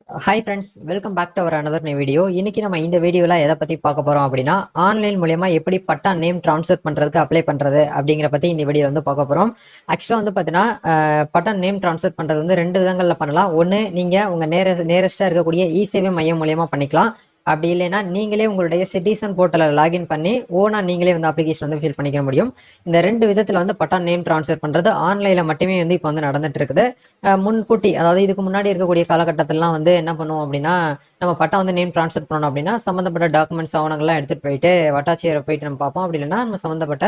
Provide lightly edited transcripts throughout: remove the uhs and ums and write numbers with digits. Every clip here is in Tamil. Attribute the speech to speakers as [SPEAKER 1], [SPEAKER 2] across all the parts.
[SPEAKER 1] Hi friends, welcome back to our another new video. இன்னைக்கு நம்ம இந்த வீடியோவில் எதை பற்றி பார்க்க போகிறோம் அப்படின்னா, ஆன்லைன் மூலயமா எப்படி பட்டா நேம் ட்ரான்ஸ்ஃபர் பண்ணுறதுக்கு அப்ளை பண்ணுறது அப்படிங்கிற பற்றி இந்த வீடியோ வந்து பார்க்க போகிறோம். ஆக்சுவலாக வந்து பார்த்தீங்கன்னா, பட்டா நேம் ட்ரான்ஸ்ஃபர் பண்ணுறது வந்து ரெண்டு விதங்களில் பண்ணலாம். ஒன்று, நீங்கள் உங்கள் நேரஸ்ட்டாக இருக்கக்கூடிய இ-சேவை மையம் மூலயமா பண்ணிக்கலாம். அப்படி இல்லைன்னா நீங்களே உங்களுடைய சிட்டிசன் போர்ட்டலில் லாகின் பண்ணி நீங்களே வந்து அப்ளிகேஷன் வந்து ஃபில் பண்ணிக்க முடியும். இந்த ரெண்டு விதத்தில் வந்து பட்டா நேம் ட்ரான்ஸ்ஃபர் பண்ணுறது ஆன்லைனில் மட்டுமே வந்து இப்போ வந்து நடந்துட்டு இருக்குது. முன்கூட்டி, அதாவது இதுக்கு முன்னாடி இருக்கக்கூடிய காலகட்டத்திலாம் வந்து என்ன பண்ணுவோம் அப்படின்னா, நம்ம பட்டா வந்து நேம் ட்ரான்ஸ்ஃபர் பண்ணணும் அப்படின்னா சம்மந்தப்பட்ட டாக்குமெண்ட்ஸ் ஆவணங்கள்லாம் எடுத்துகிட்டு போயிட்டு வட்டாட்சியரை போயிட்டு நம்ம பார்ப்போம். அப்படி இல்லைன்னா நம்ம சம்மந்தப்பட்ட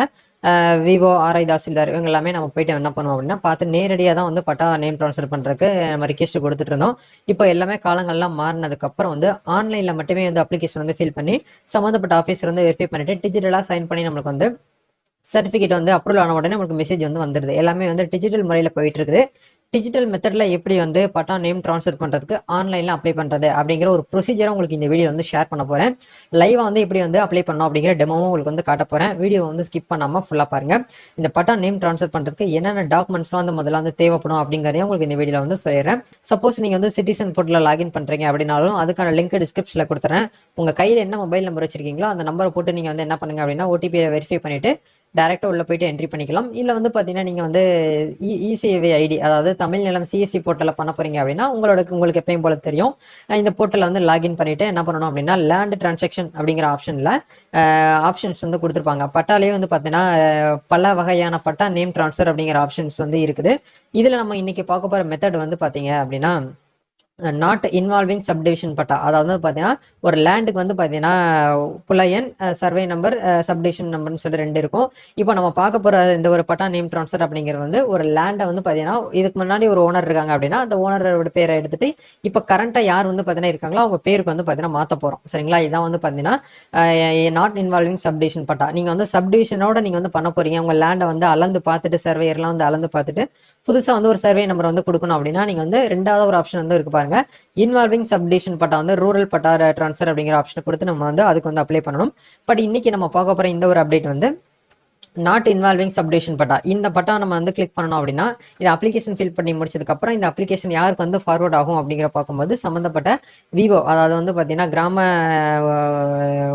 [SPEAKER 1] விவோ, ஆர்ஐ தாசில்தார் இவங்க எல்லாமே நம்ம போயிட்டு என்ன பண்ணுவோம் அப்படின்னா பார்த்து நேரடியாக தான் வந்து பட்டா நேம் ட்ரான்ஸ்ஃபர் பண்ணுறதுக்கு நம்ம ரிக்வெஸ்ட் கொடுத்துட்டு இருந்தோம். இப்போ எல்லாமே காலங்கள்லாம் மாறினதுக்கு அப்புறம் வந்து ஆன்லைனில் மட்டுமே வந்து அப்ளிகேஷன் வந்து ஃபில் பண்ணி சம்மந்தப்பட்ட ஆஃபீஸர் வந்து வெரிஃபை பண்ணிட்டு டிஜிட்டலாக சைன் பண்ணி நம்மளுக்கு வந்து சர்டிஃபிகேட் வந்து அப்ரூவல் ஆன உடனே உங்களுக்கு மெசேஜ் வந்து வந்துடுது. எல்லாமே வந்து டிஜிட்டல் முறையில் போயிட்டு இருக்குது. டிஜிட்டல் மெத்தட்ல எப்படி வந்து பட்டா நேம் ட்ரான்ஸ்ஃபர் பண்றதுக்கு ஆன்லைன்ல அப்ளை பண்றது அப்படிங்கிற ஒரு ப்ரொசீஜரை உங்களுக்கு இந்த வீடியோ வந்து ஷேர் பண்ண போறேன். லைவா வந்து எப்படி வந்து அப்ளை பண்ணணும் அப்படிங்கிற டெமோவும் உங்களுக்கு வந்து காட்ட போறேன். வீடியோ வந்து ஸ்கிப் பண்ணாம ஃபுல்லா பாருங்க. இந்த பட்டா நேம் ட்ரான்ஸ்ஃபர் பண்றதுக்கு என்னென்ன டாக்குமெண்ட்ஸ்லாம் வந்து முதல்ல வந்து தேவைப்படும் அப்படிங்கறதையும் உங்களுக்கு இந்த வீடியோல வந்து சொல்லிடுறேன். சப்போஸ் நீங்க வந்து சிட்டிசன் போர்ட்டல்ல லாகின் பண்றீங்க அப்படின்னாலும் அதுக்கான லிங்க் டிஸ்கிரிப்ஷன்ல கொடுத்துறேன். உங்க கையில என்ன மொபைல் நம்பர் வச்சிருக்கீங்களோ அந்த நம்பரை போட்டு நீங்க வந்து என்ன பண்ணுங்க அப்படின்னா ஓடிபியை வெரிஃபை பண்ணிட்டு டைரக்டா உள்ள போயிட்டு என்ட்ரி பண்ணிக்கலாம். இல்ல வந்து பாத்தீங்கன்னா நீங்க வந்து இ-சேவை ஐடி, அதாவது தமிழ் நிலம் சிஎஸ்சி போர்ட்டல்ல பண்ண போறீங்க அப்படின்னா உங்களுக்கு எப்பயும் போல தெரியும். இந்த போர்ட்டல்ல வந்து லாகின் பண்ணிட்டு என்ன பண்ணணும் அப்படின்னா லேண்ட் டிரான்சாக்ஷன் அப்படிங்கிற ஆப்ஷன்ல ஆப்ஷன்ஸ் வந்து கொடுத்துருப்பாங்க. பட்டாலே வந்து பாத்தீங்கன்னா பல வகையான பட்டா நேம் டிரான்ஸ்ஃபர் அப்படிங்கிற ஆப்ஷன்ஸ் வந்து இருக்குது. இதுல நம்ம இன்னைக்கு பார்க்க போற மெத்தட் வந்து பாத்தீங்க அப்படின்னா நாட் இன்வால்விங் சப்டிவிஷன் பட்டா. அதாவது பார்த்தீங்கன்னா ஒரு லேண்டுக்கு வந்து பார்த்தீங்கன்னா புலையன், சர்வே நம்பர், சப்டிவிஷன் நம்பர்னு சொல்லி ரெண்டு இருக்கும். இப்போ நம்ம பார்க்க போகிற இந்த ஒரு பட்டா நேம் ட்ரான்ஸ்ஃபர் அப்படிங்கிறது வந்து ஒரு லேண்டை வந்து பார்த்தீங்கன்னா இதுக்கு முன்னாடி ஒரு ஓனர் இருக்காங்க அப்படின்னா அந்த ஓனரோட பேரை எடுத்துட்டு இப்போ கரண்ட்டாக யார் வந்து பார்த்தீங்கன்னா இருக்காங்களோ அவங்க பேருக்கு வந்து பார்த்தீங்கன்னா மாற்ற போகிறோம். சரிங்களா? இதான் வந்து பார்த்தீங்கன்னா நாட் இன்வால்விங் சப்டிவிஷன் பட்டா. நீங்கள் வந்து சப்டிவிஷனோட நீங்கள் வந்து பண்ண போறீங்க. உங்கள் லேண்டை வந்து அளந்து பார்த்துட்டு சர்வேயர்லாம் வந்து அளந்து பார்த்துட்டு புதுசா வந்து ஒரு சர்வே நம்பர் வந்து கொடுக்கணும் அப்படின்னா நீங்க வந்து ரெண்டாவது ஒரு ஆப்ஷன் வந்து இருக்கு பாருங்க, இன்வால்விங் சப்டிவிஷன் பட்டா வந்து ரூரல் பட்டா ட்ரான்ஸ்ஃபர் அப்படிங்கிற ஆப்ஷன் கொடுத்து நம்ம வந்து அதுக்கு வந்து அப்ளை பண்ணணும். பட் இன்னைக்கு நம்ம பார்க்க போற இந்த ஒரு அப்டேட் வந்து நாட் இன்வால்விங் சப்டிவிஷன் பட்டா. இந்த பட்டா நம்ம வந்து கிளிக் பண்ணணும் அப்படின்னா இந்த அப்ளிகேஷன் ஃபில் பண்ணி முடிச்சதுக்கு அப்புறம் இந்த அப்ளிகேஷன் யாருக்கு வந்து ஃபார்வர்ட் ஆகும் அப்படிங்கிற பார்க்கும்போது சம்பந்தப்பட்ட விவோ, அதாவது வந்து பார்த்தீங்கன்னா கிராம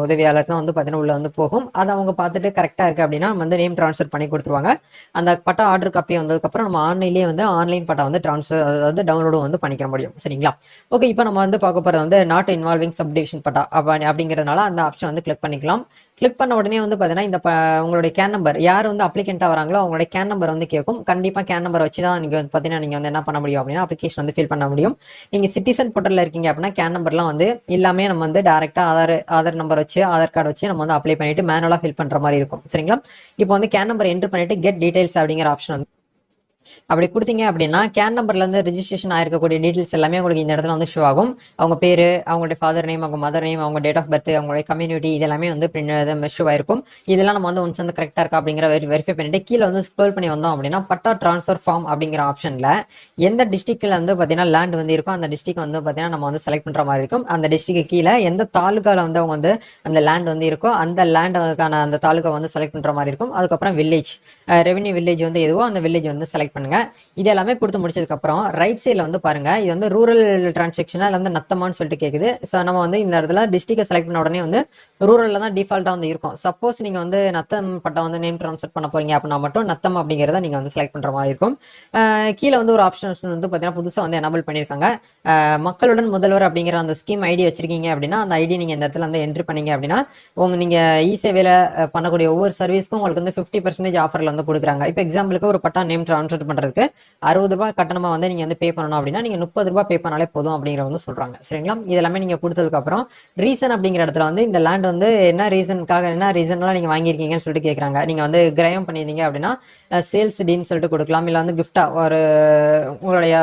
[SPEAKER 1] உதவியாளர் தான் வந்து பார்த்தீங்கன்னா உள்ள வந்து போகும். அதை அவங்க பார்த்துட்டு கரெக்டாக இருக்கு அப்படின்னா நம்ம வந்து நேம் ட்ரான்ஸ்ஃபர் பண்ணி கொடுத்துருவாங்க. அந்த பட்டா ஆர்டர் காப்பி வந்ததுக்கப்புறம் நம்ம ஆன்லைன்லேயே வந்து ஆன்லைன் பட்டா வந்து ட்ரான்ஸ்ஃபர், அதாவது டவுன்லோடும் வந்து பண்ணிக்க முடியும். சரிங்களா? ஓகே, இப்போ நம்ம வந்து பார்க்க போகிறது வந்து நாட் இன்வால்விங் சப்டிவிஷன் பட்டா அப்படிங்கிறதுனால அந்த ஆப்ஷன் வந்து கிளிக் பண்ணிக்கலாம். கிளிக் பண்ண உடனே வந்து பார்த்தீங்கன்னா இந்த உங்களுடைய கேன் நம்பர், யார் வந்து அப்ளிகென்ட்டாக வராங்களோ அவங்களுடைய கேன் நம்பர் வந்து கேட்கும். கண்டிப்பாக கேன் நம்பர் வச்சு தான் நீங்கள் பார்த்தீங்கன்னா நீங்கள் வந்து என்ன பண்ண முடியும் அப்படின்னா அப்ளிகேஷன் வந்து ஃபில் பண்ண முடியும். நீங்கள் சிட்டிசன் போர்ட்டலில் இருக்கீங்க அப்படின்னா கேன் நம்பர்லாம் வந்து எல்லாமே நம்ம வந்து டேரெக்டாக ஆதார் நம்பர் வச்சு, ஆதார் கார்டு வச்சு நம்ம வந்து அப்ளை பண்ணிட்டு மேனுவலாக ஃபில் பண்ணுற மாதிரி இருக்கும். சரிங்களா? இப்போ வந்து கேன் நம்பர் என்ட்ரு பண்ணிட்டு கெட் டீடைல்ஸ் அப்படிங்கிற ஆப்ஷன் வந்து அப்படி கொடுத்தீங்க அப்படின்னா கேன் நம்பர்ல இருந்து ரெஜிஸ்ட்ரேஷன் ஆயிருக்கக்கூடிய டீடைல்ஸ் எல்லாமே உங்களுக்கு இந்த இடத்துல வந்து ஷோ ஆகும். அவங்க பேரு, அவங்களுடைய ஃபாதர் நேம், அவங்க மதர் நேம், அவங்க டேட் ஆஃப் பர்த், அவங்களுடைய கம்யூனிட்டி, இதெல்லாமே வந்து ஷோ ஆயிருக்கும். இதெல்லாம் நம்ம வந்து ஒன்ஸ் வந்து கரெக்டா இருக்கா அப்படிங்கிற வெரிஃபை பண்ணிட்டு கீழே வந்து ஸ்க்ரோல் பண்ணி வந்தோம் அப்படின்னா பட்டா டிரான்ஸ்ஃபர் ஃபார்ம் அப்படிங்கிற ஆப்ஷன்ல எந்த டிஸ்ட்ரிக்ட்ல வந்து பாத்தீங்கன்னா லேண்ட் வந்து இருக்கும் அந்த டிஸ்ட்ரிக்ட் வந்து பாத்தீங்கன்னா நம்ம வந்து செலக்ட் பண்ற மாதிரி இருக்கும். அந்த டிஸ்ட்ரிக்ட் கீழே எந்த தாலுகால வந்து அவங்க வந்து அந்த லேண்ட் வந்து இருக்கோ அந்த லேண்டுக்கான அந்த தாலுகா வந்து செலக்ட் பண்ற மாதிரி இருக்கும். அதுக்கப்புறம் வில்லேஜ், ரெவன்யூ வில்லேஜ் வந்து எதுவோ அந்த வில்லேஜ் வந்து செலக்ட் பண்ணுங்க. இது எல்லாமே கொடுத்து முடிச்சதுக்கு அப்புறம் ரைட் சைட்ல வந்து பாருங்க, இது வந்து ரூரல் டிரான்சாக்ஷனா இல்ல வந்து நத்தமான்னு சொல்லிட்டு கேக்குது. சோ நம்ம வந்து இந்த இடத்துல டிஸ்ட்ரிக்ட் செலக்ட் பண்ண உடனே வந்து ரூரல்ல தான் டிஃபால்ட்டா வந்து இருக்கும். சப்போஸ் நீங்க வந்து நத்தம் பட்டா வந்து நேம் ட்ரான்ஸ்ஃபர் பண்ண போறீங்க அப்படின்னா மட்டும் நத்தம் அப்படிங்கறத நீங்க வந்து செலக்ட் பண்ற மாதிரி இருக்கும். கீழே வந்து ஒரு ஆப்ஷன் வந்து பாத்தீங்கன்னா புதுசா வந்து எனபிள் பண்ணிருக்காங்க. மக்களுடன் முதல்வர் அப்படிங்கிற அந்த ஸ்கீம் ஐடி வச்சிருக்கீங்க அப்படின்னா அந்த ஐடி நீங்க இந்த இடத்துல வந்து என்ட்ரி பண்ணீங்க அப்படின்னா நீங்க இ-சேவையில பண்ணக்கூடிய ஒவ்வொரு சர்வீஸ்க்கும் உங்களுக்கு வந்து 50% ஆஃபர்ல வந்து கொடுக்குறாங்க. இப்போ எக்ஸாம்பிளுக்கு ஒரு பட்டா நேம் ட்ரான்ஸ்ஃபர் பண்றதுக்கு 60 ரூபாய் கட்டணமா வந்து நீங்க வந்து பே பண்ணணும் அப்படின்னா நீங்க 30 ரூபாய் பே பண்ணாலே போதும் அப்படிங்கிற வந்து சொல்றாங்க. சரிங்களா? இதெல்லாமே நீங்க கொடுத்ததுக்கு அப்புறம் ரீசன் அப்படிங்கிற இடத்துல வந்து இந்த லேண்ட் வந்து என்ன ரீசன்லாம் நீங்க வாங்கியிருக்கீங்கன்னு சொல்லிட்டு கேட்கறாங்க. நீங்க வந்து கிரயம் பண்ணிருந்தீங்க அப்படின்னா சேல்ஸ் டீன்னு சொல்லிட்டு கொடுக்கலாம். இல்ல வந்து கிஃப்டா ஒரு உங்களுடைய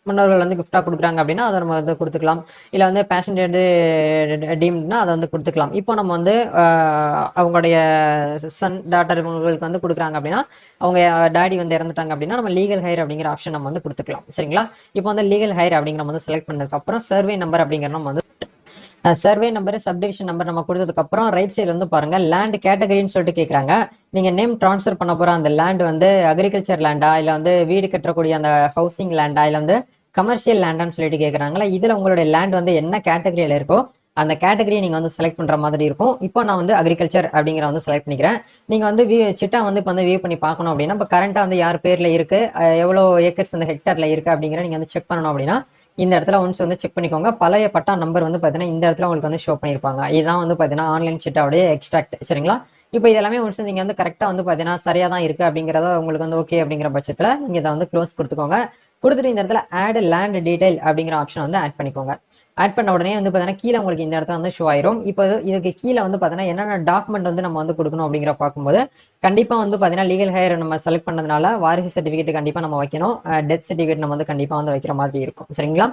[SPEAKER 1] முன்னோர்கள் வந்து கிஃப்டா கொடுக்குறாங்க அப்படின்னா அதை நம்ம வந்து கொடுத்துக்கலாம். இல்லை வந்து பேஷண்டேட் டீம்னா அதை வந்து கொடுத்துக்கலாம். இப்போ நம்ம வந்து அவங்களுடைய சன் டாட்டர் இவங்களுக்கு வந்து கொடுக்குறாங்க அப்படின்னா அவங்க டாடி வந்து இறந்துட்டாங்க அப்படின்னா நம்ம லீகல் ஹையர் அப்படிங்கிற ஆப்ஷன் நம்ம வந்து கொடுத்துக்கலாம். சரிங்களா? இப்போ வந்து லீகல் ஹையர் அப்படிங்கிற வந்து செலக்ட் பண்ணதுக்கு அப்புறம் சர்வே நம்பர் அப்படிங்கிற நம்ம வந்து சர்வே நம்பர், சப்டிவிஷன் நம்பர் நம்ம கொடுத்ததுக்கு அப்புறம் ரைட் சைடு வந்து பாருங்க லேண்ட் கேட்டகரின்னு சொல்லிட்டு கேட்கறாங்க. நீங்க நேம் ட்ரான்ஸ்ஃபர் பண்ண போற அந்த லேண்ட் வந்து அக்ரிகல்ச்சர் லேண்டா, இல்ல வந்து வீடு கட்டக்கூடிய அந்த ஹவுசிங் லேண்டா, இல்ல வந்து கமர்ஷியல் லேண்டான்னு சொல்லிட்டு கேட்குறாங்களா. இதில் உங்களுடைய லேண்ட் வந்து என்ன கேட்டகரியில் இருக்கோ அந்த கேட்டகரியை நீங்கள் வந்து செலக்ட் பண்ணுற மாதிரி இருக்கும். இப்போ நான் வந்து அக்ரிகல்ச்சர் அப்படிங்கிற வந்து செலக்ட் பண்ணிக்கிறேன். நீங்கள் வந்து சிட்டா வந்து இப்போ வந்து வியூ பண்ணி பார்க்கணும் அப்படின்னா, இப்போ கரண்ட்டாக வந்து யார் பேரில் இருக்குது, எவ்வளோ ஏக்கர்ஸ் வந்து ஹெக்டரில் இருக்குது அப்படிங்கிற நீங்கள் வந்து செக் பண்ணணும் அப்படின்னா, இந்த இடத்துல ஒன்ஸ் வந்து செக் பண்ணிக்கோங்க. பழைய பட்டா நம்பர் வந்து பார்த்தீங்கன்னா இந்த இடத்துல உங்களுக்கு வந்து ஷோ பண்ணியிருப்பாங்க. இதுதான் வந்து பார்த்தீங்கன்னா ஆன்லைன் சிட்டாவுடைய எக்ஸ்ட்ராக்ட். சரிங்களா? இப்போ இதெல்லாமே ஒன்ஸ் நீங்கள் வந்து கரெக்டாக வந்து பார்த்தீங்கன்னா சரியாக தான் இருக்குது அப்படிங்கிறத உங்களுக்கு வந்து ஓகே அப்படிங்கிற பட்சத்தில் நீங்கள் இதை வந்து க்ளோஸ் கொடுத்துக்கோங்க. கொடுத்துட்டு இந்த இடத்துல ஆட் லேண்ட் டீடைல் அப்படிங்கிற ஆப்ஷன் வந்து ஆட் பண்ணிக்கோங்க. ஆட் பண்ண உடனே வந்து பார்த்தீங்கன்னா கீழே உங்களுக்கு இந்த இடத்துல வந்து ஷோ ஆயிரும். இப்போ இதுக்கு கீழே வந்து பார்த்தீங்கன்னா என்னென்ன டாக்குமெண்ட் வந்து நம்ம வந்து கொடுக்கணும் அப்படிங்கிற பார்க்கும்போது கண்டிப்பாக வந்து பார்த்தீங்கன்னா லீகல் ஹையர் நம்ம செலக்ட் பண்ணதுனால வாரிசு சர்டிஃபிகேட் கண்டிப்பாக நம்ம வைக்கணும். டெத் சர்டிஃபிகேட் நம்ம வந்து கண்டிப்பாக வந்து வைக்கிற மாதிரி இருக்கும். சரிங்களா?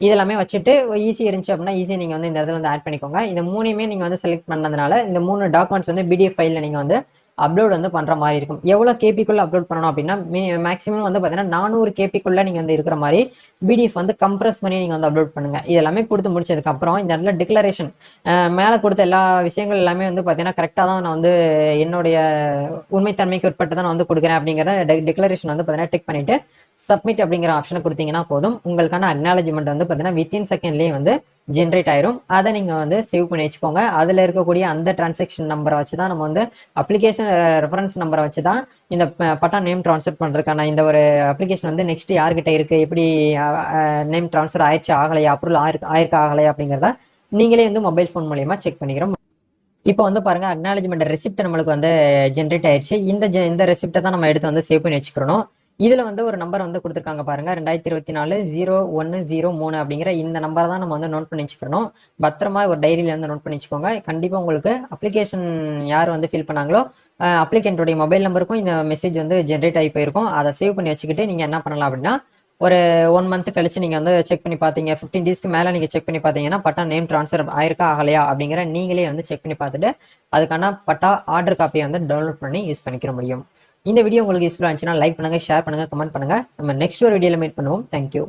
[SPEAKER 1] இதெல்லாமே வச்சுட்டு ஈஸி இருந்துச்சு அப்படின்னா ஈஸி நீங்கள் வந்து இந்த இடத்துல வந்து ஆட் பண்ணிக்கோங்க. இந்த மூணுமே நீங்கள் வந்து செலக்ட் பண்ணதுனால இந்த 3 டாக்குமெண்ட்ஸ் வந்து பிடிஎஃப் ஃபைலில் நீங்கள் வந்து அப்லோட் வந்து பண்ற மாதிரி இருக்கும். எவ்வளவு கேபிக்குள்ள அப்லோட் பண்ணணும் அப்படின்னா மேக்ஸிமம் வந்து பாத்தீங்கன்னா 400 கேபிக்குள்ள நீங்க வந்து இருக்கிற மாதிரி பிடிஎஃப் வந்து கம்ப்ரஸ் பண்ணி நீங்க வந்து அப்லோட் பண்ணுங்க. இதெல்லாமே கொடுத்து முடிச்சதுக்கு அப்புறம் இந்த இடத்துல டிக்ளரேஷன் மேல கொடுத்த எல்லா விஷயங்கள் எல்லாமே வந்து பாத்தீங்கன்னா கரெக்டா தான் நான் வந்து என்னுடைய உண்மைத்தன்மைக்கு உட்பட்டு தான் நான் வந்து கொடுக்குறேன் அப்படிங்கிறத டிக்ளரேஷன் வந்து பாத்தீங்கன்னா டிக் பண்ணிட்டு சப்மிட் அப்படிங்கிற ஆப்ஷனை கொடுத்தீங்கன்னா போதும். உங்களுக்கான அக்னாலஜ்மெண்ட் வந்து பார்த்தீங்கன்னா வித்தின் செகண்ட்லேயே வந்து ஜென்ரேட் ஆயிரும். அதை நீங்கள் வந்து சேவ் பண்ணி வச்சுக்கோங்க. அதில் இருக்கக்கூடிய அந்த டிரான்சாக்ஷன் நம்பரை வச்சு தான் நம்ம வந்து அப்ளிகேஷன் ரெஃபரன்ஸ் நம்பரை வச்சு தான் இந்த பட்டா நேம் ட்ரான்ஸ்ஃபர் பண்ணுறதுக்கான இந்த ஒரு அப்ளிகேஷன் வந்து நெக்ஸ்ட் யார்கிட்ட இருக்குது, எப்படி நேம் ட்ரான்ஸ்ஃபர் ஆயிடுச்சு ஆகலையா, அப்ரூவல் ஆயிருக்கா ஆகலையா அப்படிங்கிறத நீங்களே வந்து மொபைல் ஃபோன் மூலியமாக செக் பண்ணிக்கிறோம். இப்போ வந்து பாருங்க அக்னாலஜ்மெண்ட் ரெசிப்ட் நம்மளுக்கு வந்து ஜென்ரேட் ஆயிடுச்சு. இந்த ரெசிப்டை தான் நம்ம எடுத்து வந்து சேவ் பண்ணி வச்சுக்கிறோம். இதுல வந்து ஒரு நம்பர் வந்து கொடுத்துருக்காங்க பாருங்க 2024 0103 அப்படிங்கிற இந்த நம்பரை தான் நம்ம வந்து நோட் பண்ணி வச்சுக்கணும். பத்திரமா ஒரு டைரியில வந்து நோட் பண்ணி வச்சுக்கோங்க. கண்டிப்பா உங்களுக்கு அப்ளிகேஷன் யார் வந்து ஃபில் பண்ணாங்களோ அப்ளிகேண்டோடைய மொபைல் நம்பருக்கும் இந்த மெசேஜ் வந்து ஜென்ரேட் ஆகி போயிருக்கும். அதை சேவ் பண்ணி வச்சுக்கிட்டு நீங்க என்ன பண்ணலாம் அப்படின்னா ஒரு 1 மந்த் கழிச்சு நீங்க வந்து செக் பண்ணி பார்த்தீங்க, 15 டேஸ்க்கு மேல நீங்க செக் பண்ணி பார்த்தீங்கன்னா பட்டா நேம் ட்ரான்ஸ்ஃபர் ஆயிருக்கா ஆகலையா அப்படிங்கிற நீங்களே வந்து செக் பண்ணி பார்த்துட்டு அதுக்கான பட்டா ஆர்டர் காப்பியை வந்து டவுன்லோட் பண்ணி யூஸ் பண்ணிக்க முடியும். இந்த வீடியோ உங்களுக்கு யூஸ்ஃபுல்லாக இருந்துச்சுன்னா லைக் பண்ணுங்க, ஷேர் பண்ணுங்க, கமெண்ட் பண்ணுங்க. நம்ம நெக்ஸ்ட் ஒரு வீடியோல மீட் பண்ணுவோம். தேங்க்யூ.